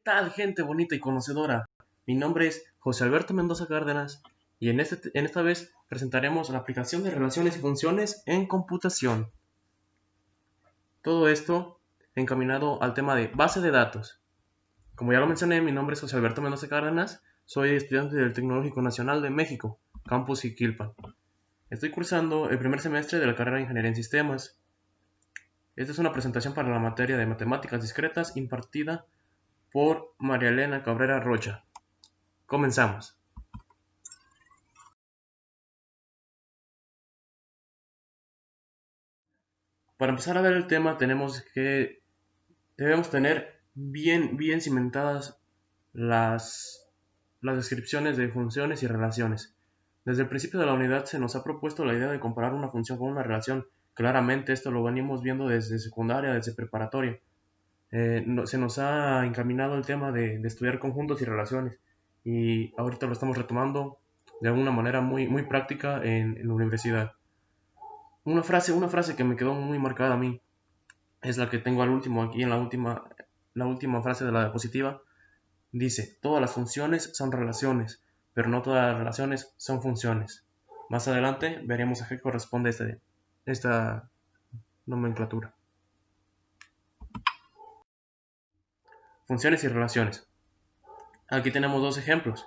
tal, gente bonita y conocedora? Mi nombre es José Alberto Mendoza Cárdenas y en esta vez presentaremos la aplicación de relaciones y funciones en computación. Todo esto encaminado al tema de base de datos. Como ya lo mencioné, mi nombre es José Alberto Mendoza Cárdenas, soy estudiante del Tecnológico Nacional de México, Campus Jiquilpan. Estoy cursando el primer semestre de la carrera de Ingeniería en Sistemas. Esta es una presentación para la materia de Matemáticas Discretas impartida por María Elena Cabrera Rocha. Comenzamos. Para empezar a ver el tema debemos tener bien cimentadas las descripciones de funciones y relaciones. Desde el principio de la unidad se nos ha propuesto la idea de comparar una función con una relación. Claramente esto lo venimos viendo desde secundaria, desde preparatoria. Se nos ha encaminado el tema de estudiar conjuntos y relaciones y ahorita lo estamos retomando de alguna manera muy práctica en la universidad. Una frase que me quedó muy marcada a mí es la que tengo al último, aquí en la última frase de la diapositiva. Dice, todas las funciones son relaciones, pero no todas las relaciones son funciones. Más adelante veremos a qué corresponde esta nomenclatura. Funciones y relaciones. Aquí tenemos dos ejemplos.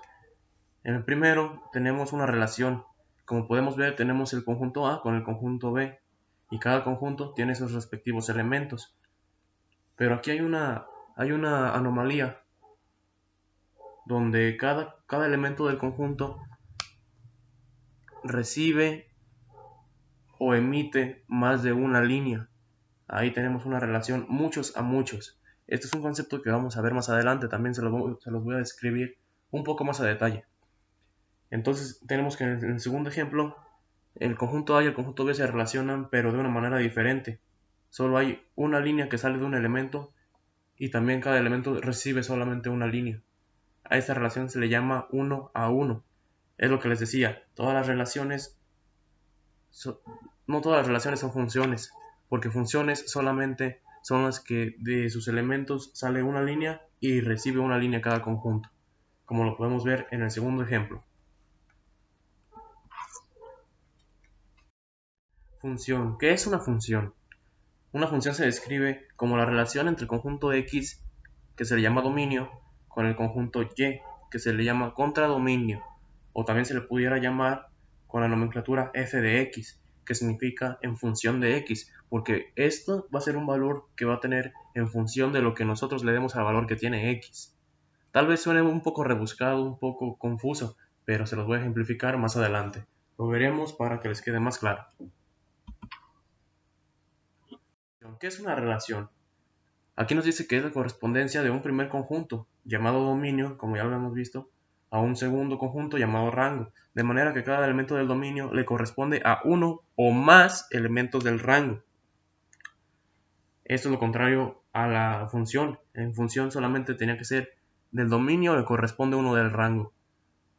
En el primero tenemos una relación. Como podemos ver, tenemos el conjunto A con el conjunto B y cada conjunto tiene sus respectivos elementos. Pero aquí hay una anomalía donde cada elemento del conjunto recibe o emite más de una línea. Ahí tenemos una relación muchos a muchos. Este es un concepto que vamos a ver más adelante, también se los voy a describir un poco más a detalle. Entonces tenemos que en el segundo ejemplo, el conjunto A y el conjunto B se relacionan pero de una manera diferente. Solo hay una línea que sale de un elemento y también cada elemento recibe solamente una línea. A esta relación se le llama 1 a 1. Es lo que les decía, no todas las relaciones son funciones, porque funciones solamente son las que de sus elementos sale una línea y recibe una línea cada conjunto, como lo podemos ver en el segundo ejemplo. Función. ¿Qué es una función? Una función se describe como la relación entre el conjunto X, que se le llama dominio, con el conjunto Y, que se le llama contradominio, o también se le pudiera llamar con la nomenclatura f de x, que significa en función de x, porque esto va a ser un valor que va a tener en función de lo que nosotros le demos al valor que tiene x. Tal vez suene un poco rebuscado, un poco confuso, pero se los voy a ejemplificar más adelante. Lo veremos para que les quede más claro. ¿Qué es una relación? Aquí nos dice que es la correspondencia de un primer conjunto, llamado dominio, como ya lo hemos visto, a un segundo conjunto llamado rango, de manera que cada elemento del dominio le corresponde a uno o más elementos del rango. Esto es lo contrario a la función. En función solamente tenía que ser del dominio le corresponde uno del rango.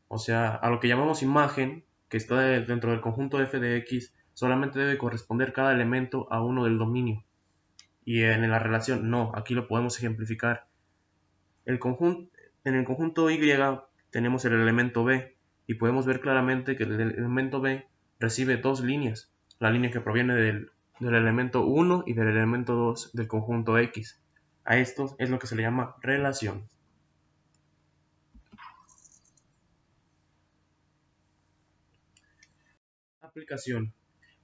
O sea, a lo que llamamos imagen, que está dentro del conjunto f de x, solamente debe corresponder cada elemento a uno del dominio. Y en la relación no, aquí lo podemos ejemplificar. En el conjunto Y tenemos el elemento B y podemos ver claramente que el elemento B recibe dos líneas, la línea que proviene del elemento 1 y del elemento 2 del conjunto X. A esto es lo que se le llama relación. Aplicación.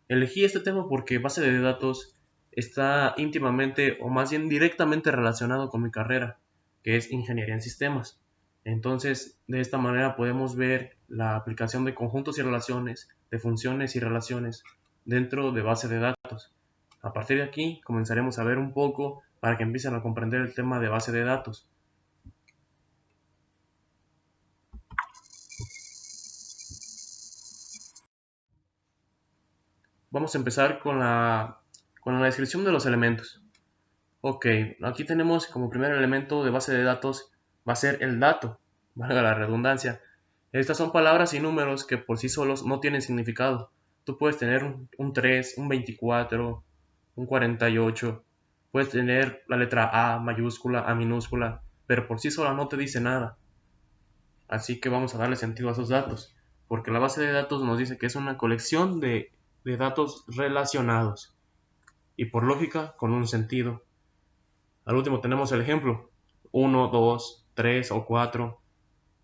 Elegí este tema porque base de datos está íntimamente o más bien directamente relacionado con mi carrera, que es Ingeniería en Sistemas. Entonces, de esta manera podemos ver la aplicación de conjuntos y relaciones, de funciones y relaciones dentro de base de datos. A partir de aquí comenzaremos a ver un poco para que empiecen a comprender el tema de base de datos. Vamos a empezar con la descripción de los elementos. Ok, aquí tenemos como primer elemento de base de datos va a ser el dato, valga la redundancia. Estas son palabras y números que por sí solos no tienen significado. Tú puedes tener un 3, un 24, un 48, puedes tener la letra A mayúscula, A minúscula. pero por sí sola no te dice nada. Así que vamos a darle sentido a esos datos, porque la base de datos nos dice que es una colección de datos relacionados y por lógica con un sentido. Al último tenemos el ejemplo: 1, 2, 3 o 4,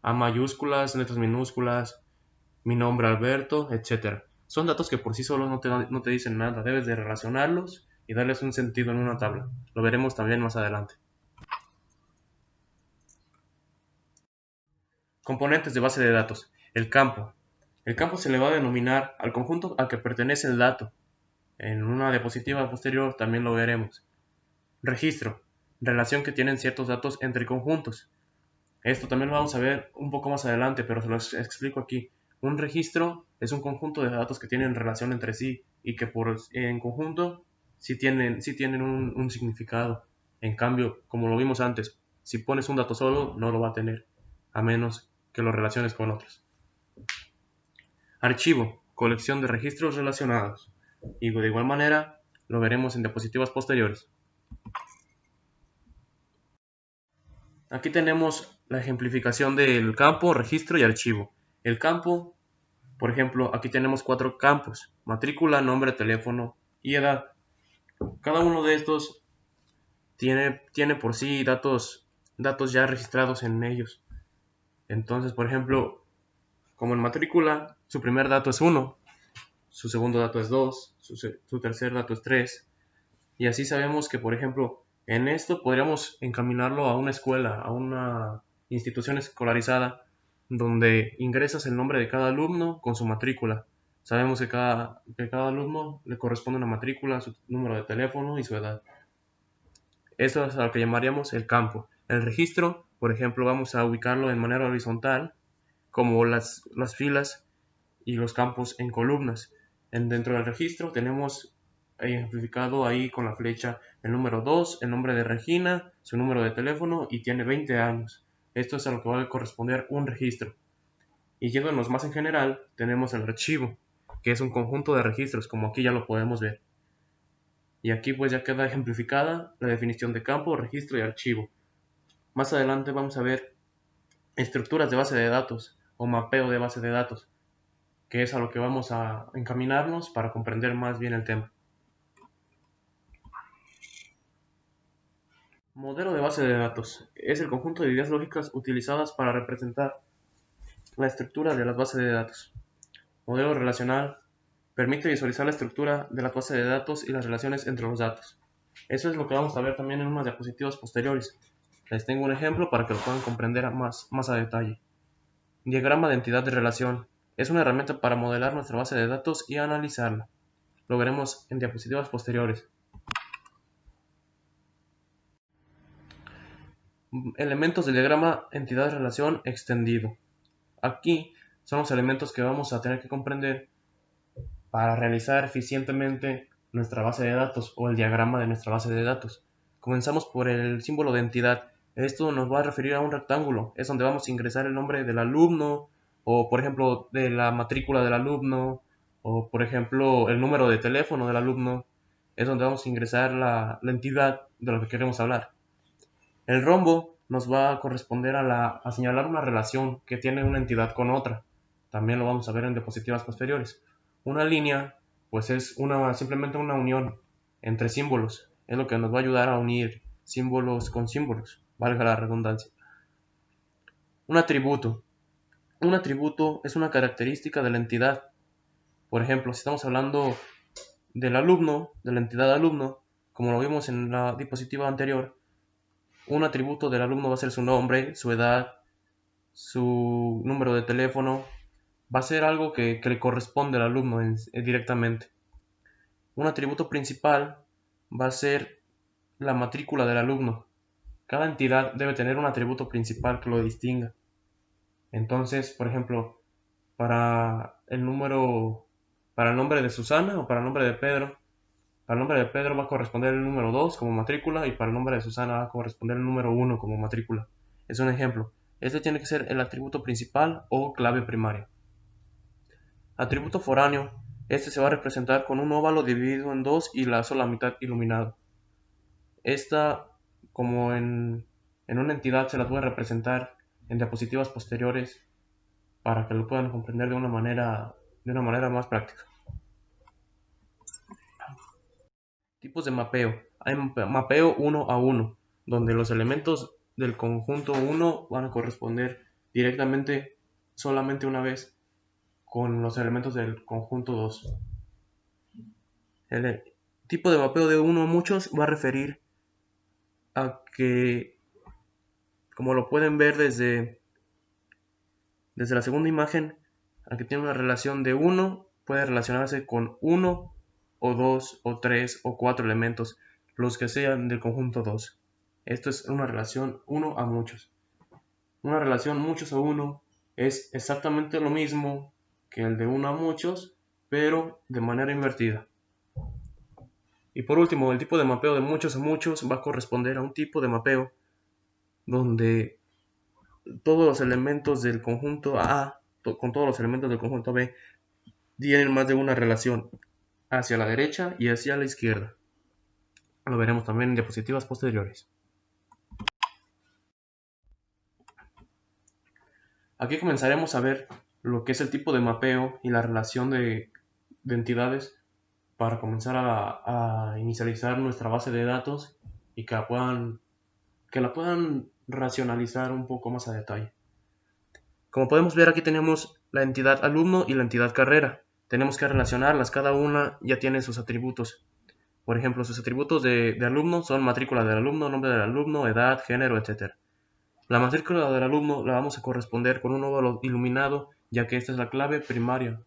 A mayúsculas, letras minúsculas, mi nombre Alberto, etc. Son datos que por sí solos no te dicen nada, debes de relacionarlos y darles un sentido en una tabla. Lo veremos también más adelante. Componentes de base de datos. El campo. El campo se le va a denominar al conjunto al que pertenece el dato. En una diapositiva posterior también lo veremos. Registro. Relación que tienen ciertos datos entre conjuntos. Esto también lo vamos a ver un poco más adelante, pero se lo explico aquí. Un registro es un conjunto de datos que tienen relación entre sí y que en conjunto sí tienen un significado. En cambio, como lo vimos antes, si pones un dato solo, no lo va a tener, a menos que lo relaciones con otros. Archivo, colección de registros relacionados. Y de igual manera, lo veremos en diapositivas posteriores. Aquí tenemos la ejemplificación del campo, registro y archivo. El campo, por ejemplo, aquí tenemos 4 campos: matrícula, nombre, teléfono y edad. Cada uno de estos tiene por sí datos ya registrados en ellos. Entonces, por ejemplo, como en matrícula, su primer dato es 1, su segundo dato es 2, su tercer dato es 3. Y así sabemos que, por ejemplo, en esto podríamos encaminarlo a una escuela, a una institución escolarizada, donde ingresas el nombre de cada alumno con su matrícula. Sabemos que cada alumno le corresponde una matrícula, su número de teléfono y su edad. Esto es a lo que llamaríamos el campo. El registro, por ejemplo, vamos a ubicarlo en manera horizontal, como las filas y los campos en columnas. Dentro del registro tenemos ejemplificado ahí con la flecha el número 2, el nombre de Regina, su número de teléfono y tiene 20 años. Esto es a lo que va a corresponder un registro. Y yéndonos más en general, tenemos el archivo, que es un conjunto de registros, como aquí ya lo podemos ver. Y aquí pues ya queda ejemplificada la definición de campo, registro y archivo. Más adelante vamos a ver estructuras de base de datos o mapeo de base de datos, que es a lo que vamos a encaminarnos para comprender más bien el tema. Modelo de base de datos es el conjunto de ideas lógicas utilizadas para representar la estructura de las bases de datos. Modelo relacional permite visualizar la estructura de la base de datos y las relaciones entre los datos. Eso es lo que vamos a ver también en unas diapositivas posteriores. Les tengo un ejemplo para que lo puedan comprender más a detalle. Diagrama de entidad de relación es una herramienta para modelar nuestra base de datos y analizarla. Lo veremos en diapositivas posteriores. Elementos del diagrama entidad-relación extendido. Aquí son los elementos que vamos a tener que comprender para realizar eficientemente nuestra base de datos o el diagrama de nuestra base de datos. Comenzamos por el símbolo de entidad. Esto nos va a referir a un rectángulo. Es donde vamos a ingresar el nombre del alumno o, por ejemplo, de la matrícula del alumno o, por ejemplo, el número de teléfono del alumno. Es donde vamos a ingresar la entidad de lo que queremos hablar. El rombo nos va a corresponder a señalar una relación que tiene una entidad con otra. También lo vamos a ver en diapositivas posteriores. Una línea, pues es simplemente una unión entre símbolos. Es lo que nos va a ayudar a unir símbolos con símbolos, valga la redundancia. Un atributo. Un atributo es una característica de la entidad. Por ejemplo, si estamos hablando del alumno, de la entidad alumno, como lo vimos en la diapositiva anterior, un atributo del alumno va a ser su nombre, su edad, su número de teléfono. Va a ser algo que le corresponde al alumno directamente. Un atributo principal va a ser la matrícula del alumno. Cada entidad debe tener un atributo principal que lo distinga. Entonces, por ejemplo, para el nombre de Susana o para el nombre de Pedro, para el nombre de Pedro va a corresponder el número 2 como matrícula y para el nombre de Susana va a corresponder el número 1 como matrícula. Es un ejemplo. Este tiene que ser el atributo principal o clave primaria. Atributo foráneo. Este se va a representar con un óvalo dividido en dos y la sola mitad iluminado. Esta, como en en una entidad se las voy a representar en diapositivas posteriores para que lo puedan comprender de una manera más práctica. Tipos de mapeo. Hay mapeo 1 a 1, donde los elementos del conjunto 1 van a corresponder directamente solamente una vez con los elementos del conjunto 2. El tipo de mapeo de 1 a muchos va a referir a que, como lo pueden ver desde la segunda imagen, a que tiene una relación de 1, puede relacionarse con 1 o 2 o 3 o 4 elementos, los que sean del conjunto 2. Esto es una relación 1 a muchos. Una relación muchos a 1 es exactamente lo mismo que el de 1 a muchos, pero de manera invertida. Y por último, el tipo de mapeo de muchos a muchos va a corresponder a un tipo de mapeo donde todos los elementos del conjunto A con todos los elementos del conjunto B tienen más de una relación hacia la derecha y hacia la izquierda. Lo veremos también en diapositivas posteriores. Aquí comenzaremos a ver lo que es el tipo de mapeo y la relación de entidades para comenzar a inicializar nuestra base de datos y que la puedan racionalizar un poco más a detalle. Como podemos ver, aquí tenemos la entidad alumno y la entidad carrera. Tenemos que relacionarlas, cada una ya tiene sus atributos. Por ejemplo, sus atributos de alumno son matrícula del alumno, nombre del alumno, edad, género, etc. La matrícula del alumno la vamos a corresponder con un óvalo iluminado, ya que esta es la clave primaria.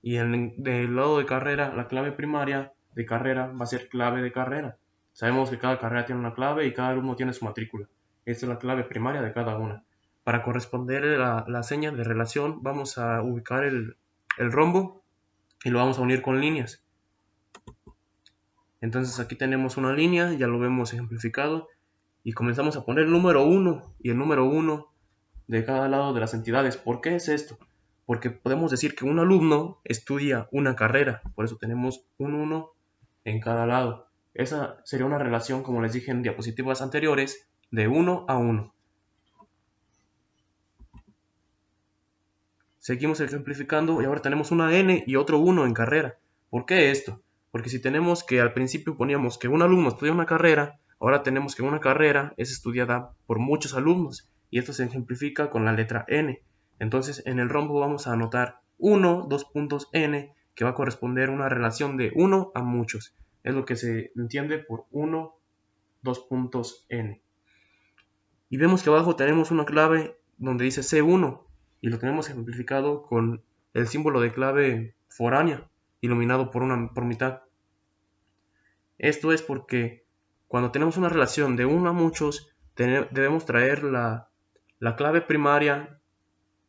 Y del lado de carrera, la clave primaria de carrera va a ser clave de carrera. Sabemos que cada carrera tiene una clave y cada alumno tiene su matrícula. Esta es la clave primaria de cada una. Para corresponder la seña de relación, vamos a ubicar el rombo y lo vamos a unir con líneas. Entonces aquí tenemos una línea, ya lo vemos ejemplificado, y comenzamos a poner el número 1 y el número 1 de cada lado de las entidades. ¿Por qué es esto? Porque podemos decir que un alumno estudia una carrera, por eso tenemos un 1 en cada lado. Esa sería una relación, como les dije en diapositivas anteriores, de 1 a 1. Seguimos ejemplificando y ahora tenemos una n y otro 1 en carrera. ¿Por qué esto? Porque si tenemos que al principio poníamos que un alumno estudia una carrera, ahora tenemos que una carrera es estudiada por muchos alumnos y esto se ejemplifica con la letra n. Entonces en el rombo vamos a anotar 1, 2 puntos n, que va a corresponder a una relación de 1 a muchos. Es lo que se entiende por 1, 2 puntos n. Y vemos que abajo tenemos una clave donde dice C1 y lo tenemos ejemplificado con el símbolo de clave foránea, iluminado por mitad. Esto es porque cuando tenemos una relación de 1 a muchos, debemos traer la clave primaria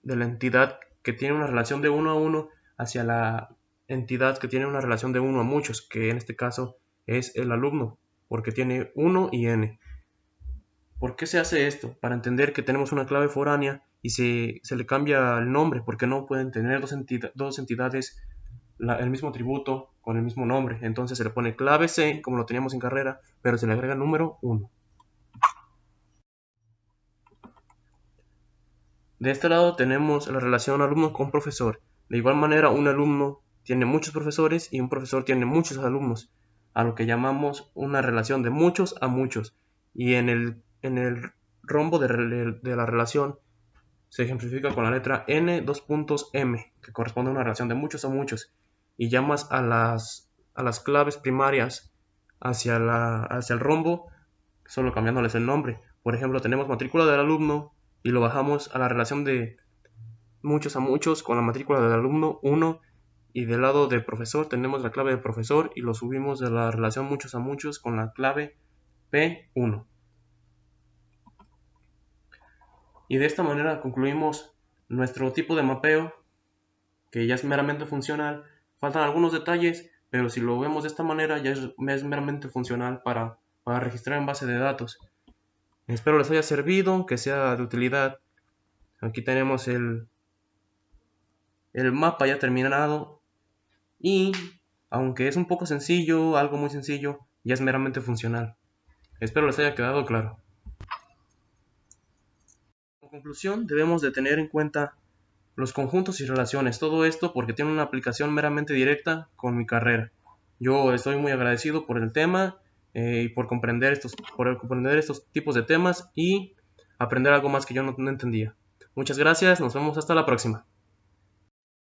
de la entidad que tiene una relación de 1 a 1 hacia la entidad que tiene una relación de 1 a muchos, que en este caso es el alumno, porque tiene 1 y n. ¿Por qué se hace esto? Para entender que tenemos una clave foránea y se le cambia el nombre, porque no pueden tener dos entidades el mismo atributo con el mismo nombre. Entonces se le pone clave C, como lo teníamos en carrera, pero se le agrega el número 1. De este lado tenemos la relación alumno con profesor. De igual manera, un alumno tiene muchos profesores y un profesor tiene muchos alumnos, a lo que llamamos una relación de muchos a muchos. Y en el rombo de la relación se ejemplifica con la letra n, 2 puntos m, que corresponde a una relación de muchos a muchos, y llamas a las claves primarias hacia el rombo, solo cambiándoles el nombre. Por ejemplo, tenemos matrícula del alumno y lo bajamos a la relación de muchos a muchos con la matrícula del alumno 1, y del lado de profesor tenemos la clave de profesor y lo subimos de la relación muchos a muchos con la clave P1. Y de esta manera concluimos nuestro tipo de mapeo, que ya es meramente funcional. Faltan algunos detalles, pero si lo vemos de esta manera ya es meramente funcional para registrar en base de datos. Espero les haya servido, que sea de utilidad. Aquí tenemos el mapa ya terminado y aunque es un poco sencillo, algo muy sencillo, ya es meramente funcional. Espero les haya quedado claro. Como conclusión, debemos de tener en cuenta los conjuntos y relaciones, todo esto porque tiene una aplicación meramente directa con mi carrera. Yo estoy muy agradecido por el tema y por comprender estos tipos de temas y aprender algo más que yo no entendía. Muchas gracias, nos vemos hasta la próxima.